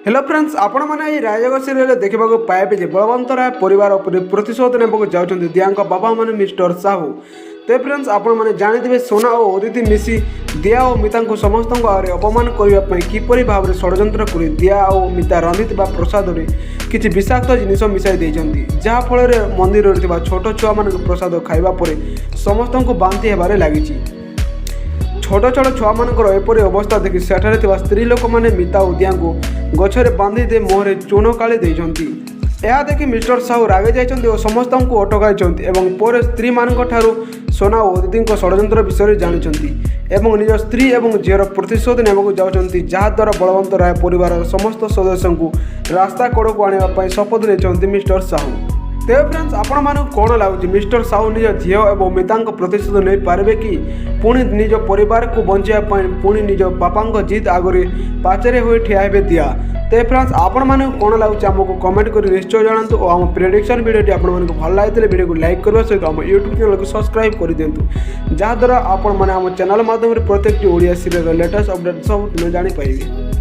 Hello friends, आपण मैंने राजयोग serial देखा पाइबे जे बलवंत राय परिवार उपर प्रतिशोध नेबाक जाऊँच दिया बाबा मैंने मिस्टर साहू। तो फ्रेंड्स आपण मैंने जानी सोना और अदिति मिसी दिया और मिता को समस्त आगे अपमान करने किपरि भाव में षड्यंत्र कर दिया और मिता रांधि प्रसाद में किसी विषाक्त जिनिस मिसाई देती जहाँफल मंदिर छोट छुआ मान प्रसाद खाइबा पर समस्त को बांति होबार लगी। छोट छोट छुआ मानकर एपरी अवस्था देखि सेठारे थिबा स्त्री लोक माने मिता उदिया को गछरे बांधि दे मुहरे चून काली देइछंती। यह देखि मिस्टर साहू रागे जाइछंती और समस्त को अटकाइछंती एवं पर स्त्री मानक ठारू सोना और अदिति षड्यंत्र विषय जानिछंती एवं निज स्त्री एवं झीर प्रतिशोध नेबाक जाउछंती जहाँद्वारा बलवंत राय परिवार समस्त सदस्य को रास्ता कड़ को आने शपथ लेछंती मिस्टर साहू। तेज फ्रेंड्स आपण मानक कौन लगुच मिस्टर साहू निज झील और मिता प्रतिशोध नहीं पारे कि पुणी निज परिवार को बचाई पुणी निज बापा जिद आगे पाचेरे हो ठिया हे दिया। तो फ्रेंड्स आपण मानक कौन लगुच आमको कमेंट कर निश्चय जानतु और आम प्रेडिक्शन वीडियो आपण मानक भल लगी वीडियो को लाइक करने सहित आम यूट्यूब चैनल को सब्सक्राइब कर दिंतु जहाँद्वारा आपण मैंने आम चैनल माध्यम प्रत्येक ओडिया सीरियल लेटेस्ट अपडेट सब जानी पाइबे।